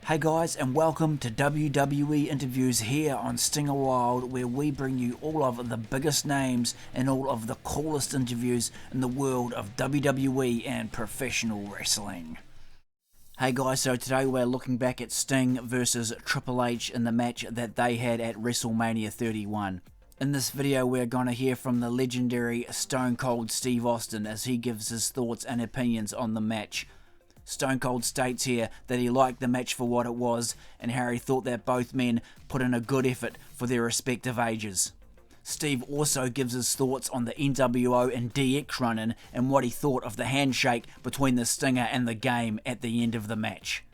Hey guys, and welcome to WWE Interviews here on Stinger Wild, where we bring you all of the biggest names and all of the coolest interviews in the world of WWE and professional wrestling. Hey guys, so today we're looking back at Sting versus Triple H in the match that they had at WrestleMania 31. In this video we're going to hear from the legendary Stone Cold Steve Austin as he gives his thoughts and opinions on the match. Stone Cold states here that he liked the match for what it was and how he thought that both men put in a good effort for their respective ages. Steve also gives his thoughts on the NWO and DX run-in and what he thought of the handshake between the Stinger and the Game at the end of the match.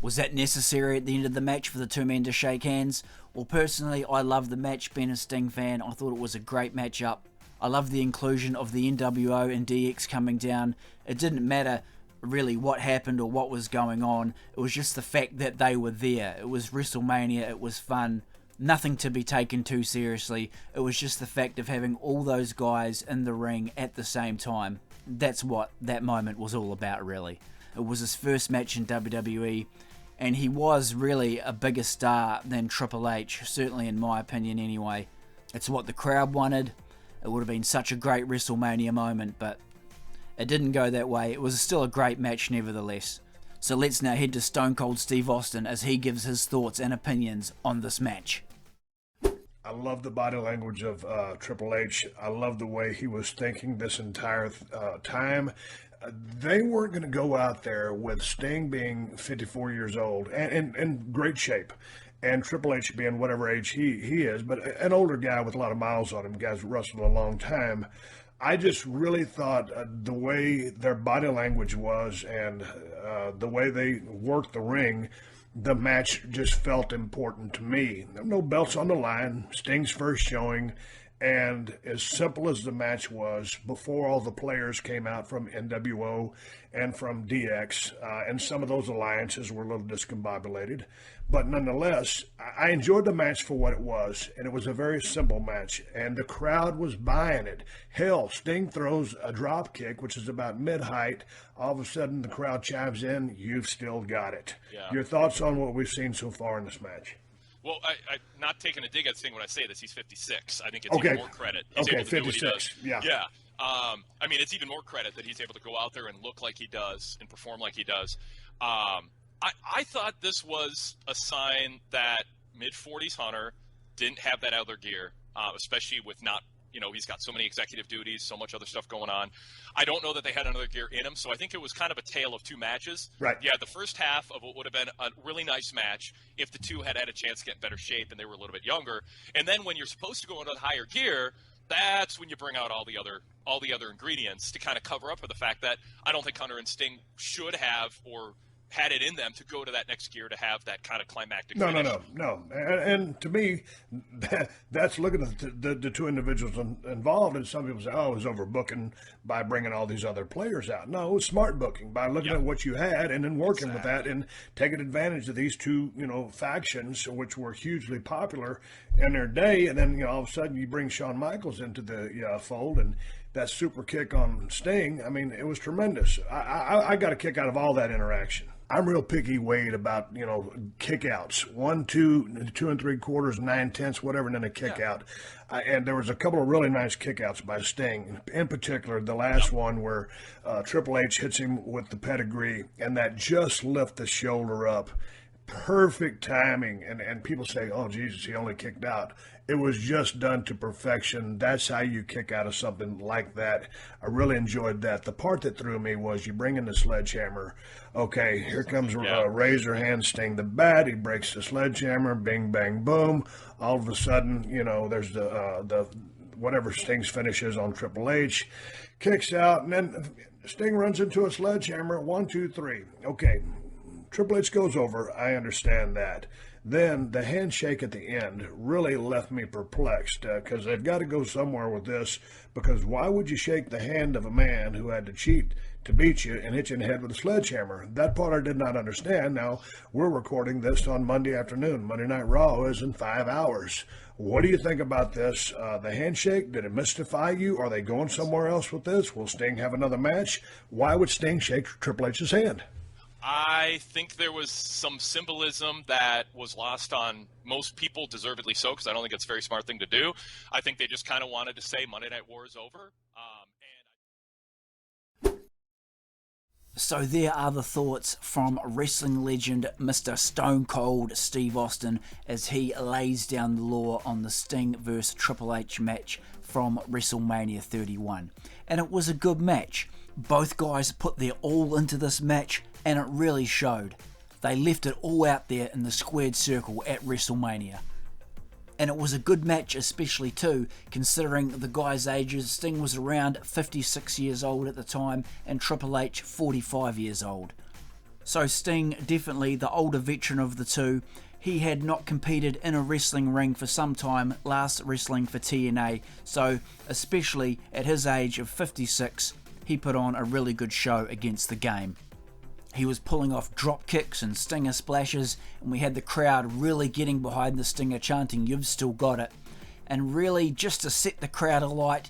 Was that necessary at the end of the match for the two men to shake hands? Well, personally, I love the match. Being a Sting fan, I thought it was a great matchup. I love the inclusion of the NWO and DX coming down. It didn't matter really what happened or what was going on. It was just the fact that they were there. It was WrestleMania, it was fun, nothing to be taken too seriously. It was just the fact of having all those guys in the ring at the same time. That's what that moment was all about, really. It was his first match in WWE, and he was really a bigger star than Triple H, certainly in my opinion anyway. It's what the crowd wanted. It would have been such a great WrestleMania moment, but it didn't go that way. It was still a great match nevertheless. So let's now head to Stone Cold Steve Austin as he gives his thoughts and opinions on this match. I love the body language of Triple H. I love the way he was thinking this entire time. They weren't going to go out there with Sting being 54 years old and in great shape, and Triple H being whatever age he is, but an older guy with a lot of miles on him, guys wrestled a long time. I just really thought the way their body language was and the way they worked the ring, the match just felt important to me. There were no belts on the line, Sting's first showing, and as simple as the match was, before all the players came out from NWO and from DX, and some of those alliances were a little discombobulated, but nonetheless, I enjoyed the match for what it was, and it was a very simple match, and the crowd was buying it. Hell, Sting throws a drop kick, which is about mid-height. All of a sudden, the crowd chimes in, "You've still got it." Yeah. Your thoughts on what we've seen so far in this match? Well, I'm not taking a dig at Sting when I say this. He's 56. I think it's even more credit. He's able to 56. Do what he does. Yeah. I mean, it's even more credit that he's able to go out there and look like he does and perform like he does. I thought this was a sign that mid-40s Hunter didn't have that other gear, especially with not, he's got so many executive duties, so much other stuff going on. I don't know that they had another gear in him, so I think it was kind of a tale of two matches. Right. Yeah, the first half of what would have been a really nice match if the two had a chance to get in better shape and they were a little bit younger. And then when you're supposed to go into the higher gear, that's when you bring out all the other ingredients to kind of cover up for the fact that I don't think Hunter and Sting should have or had it in them to go to that next gear to have that kind of climactic finish. No. And to me, that's looking at the two individuals involved, and some people say, oh, it was overbooking by bringing all these other players out. No, it was smart booking by looking at what you had and then working with that and taking advantage of these two, factions, which were hugely popular in their day. And then, all of a sudden you bring Shawn Michaels into the fold, and that super kick on Sting, I mean, it was tremendous. I got a kick out of all that interaction. I'm real picky, Wade, about, kickouts. 1, 2, 2 3/4, 9/10, whatever, and then a kick out. And there was a couple of really nice kickouts by Sting. In particular, the last one where Triple H hits him with the pedigree, and that just lift the shoulder up. Perfect timing, and people say, oh, Jesus, he only kicked out. It was just done to perfection. That's how you kick out of something like that. I really enjoyed that. The part that threw me was you bring in the sledgehammer. Okay, here comes Razor Hand Sting the Bat. He breaks the sledgehammer, bing, bang, boom. All of a sudden, there's the whatever Sting's finish is on Triple H. Kicks out, and then Sting runs into a sledgehammer. 1, 2, 3. Okay. Triple H goes over, I understand that. Then the handshake at the end really left me perplexed because they've got to go somewhere with this, because why would you shake the hand of a man who had to cheat to beat you and hit you in the head with a sledgehammer? That part I did not understand. Now, we're recording this on Monday afternoon. Monday Night Raw is in 5 hours. What do you think about this? The handshake, did it mystify you? Are they going somewhere else with this? Will Sting have another match? Why would Sting shake Triple H's hand? I think there was some symbolism that was lost on most people, deservedly so, because I don't think it's a very smart thing to do. I think they just kind of wanted to say Monday Night War is over. So there are the thoughts from wrestling legend Mr. Stone Cold Steve Austin as he lays down the law on the Sting vs Triple H match from WrestleMania 31. And it was a good match. Both guys put their all into this match, and it really showed. They left it all out there in the squared circle at WrestleMania. And it was a good match, especially too, considering the guys' ages. Sting was around 56 years old at the time, and Triple H 45 years old. So Sting, definitely the older veteran of the two. He had not competed in a wrestling ring for some time, last wrestling for TNA, so especially at his age of 56, he put on a really good show against the game. He was pulling off drop kicks and stinger splashes, and we had the crowd really getting behind the Stinger, chanting, "You've still got it." And really, just to set the crowd alight,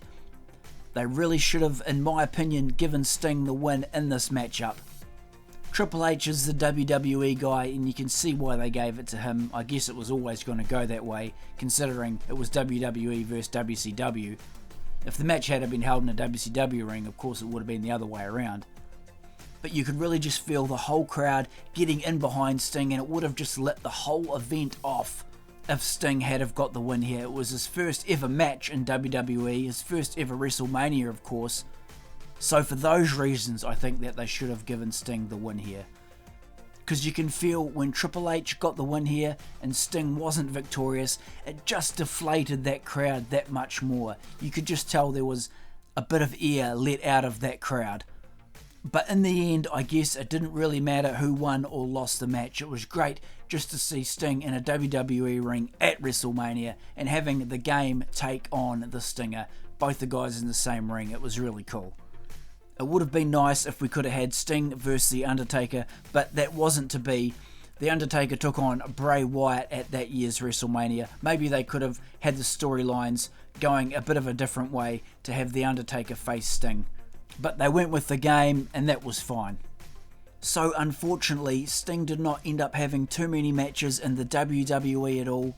they really should have, in my opinion, given Sting the win in this matchup. Triple H is the WWE guy, and you can see why they gave it to him. I guess it was always going to go that way, considering it was WWE versus WCW. If the match had been held in a WCW ring, of course it would have been the other way around. But you could really just feel the whole crowd getting in behind Sting, and it would have just lit the whole event off if Sting had have got the win here. It was his first ever match in WWE, his first ever WrestleMania, of course. So for those reasons, I think that they should have given Sting the win here. Because you can feel when Triple H got the win here and Sting wasn't victorious, it just deflated that crowd that much more. You could just tell there was a bit of air let out of that crowd. But in the end, I guess it didn't really matter who won or lost the match. It was great just to see Sting in a WWE ring at WrestleMania and having the game take on the Stinger. Both the guys in the same ring. It was really cool. It would have been nice if we could have had Sting versus The Undertaker, but that wasn't to be. The Undertaker took on Bray Wyatt at that year's WrestleMania. Maybe they could have had the storylines going a bit of a different way to have The Undertaker face Sting. But they went with the game, and that was fine. So unfortunately, Sting did not end up having too many matches in the WWE at all.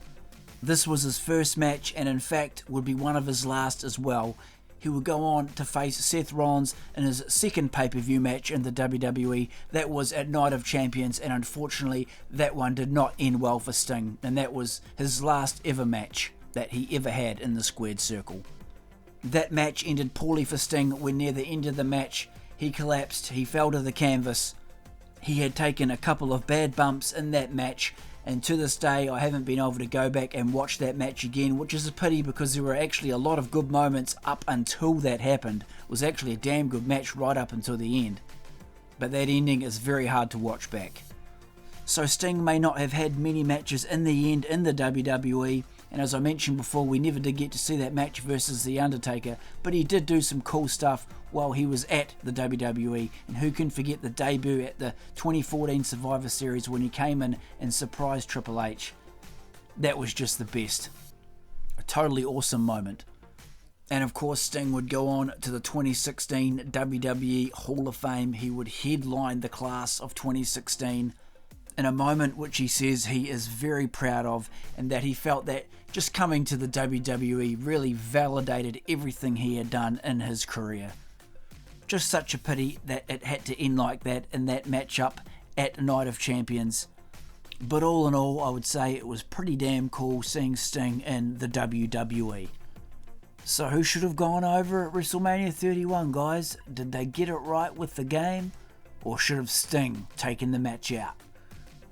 This was his first match, and in fact would be one of his last as well. He would go on to face Seth Rollins in his second pay-per-view match in the WWE. That was at Night of Champions, and unfortunately that one did not end well for Sting, and that was his last ever match that he ever had in the squared circle. That match ended poorly for Sting when near the end of the match he collapsed, he fell to the canvas. He had taken a couple of bad bumps in that match, and to this day I haven't been able to go back and watch that match again, which is a pity because there were actually a lot of good moments up until that happened. It was actually a damn good match right up until the end. But that ending is very hard to watch back. So Sting may not have had many matches in the end in the WWE, and as I mentioned before, we never did get to see that match versus The Undertaker, but he did do some cool stuff while he was at the WWE, and who can forget the debut at the 2014 Survivor Series when he came in and surprised Triple H. That was just the best. A totally awesome moment. And of course Sting would go on to the 2016 WWE Hall of Fame. He would headline the class of 2016 in a moment which he says he is very proud of, and that he felt that just coming to the WWE really validated everything he had done in his career. Just such a pity that it had to end like that in that matchup at Night of Champions. But all in all, I would say it was pretty damn cool seeing Sting in the WWE. So who should have gone over at WrestleMania 31, guys? Did they get it right with the game? Or should have Sting taken the match out?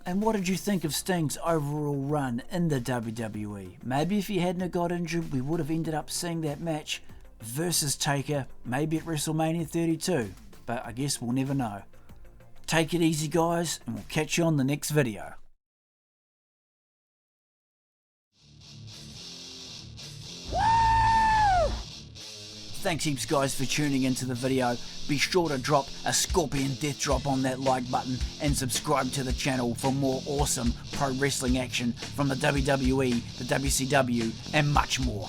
And what did you think of Sting's overall run in the WWE? Maybe if he hadn't got injured, we would have ended up seeing that match versus Taker, maybe at WrestleMania 32. But I guess we'll never know. Take it easy, guys, and we'll catch you on the next video. Thanks heaps guys for tuning into the video. Be sure to drop a scorpion death drop on that like button and subscribe to the channel for more awesome pro wrestling action from the WWE, the WCW and much more.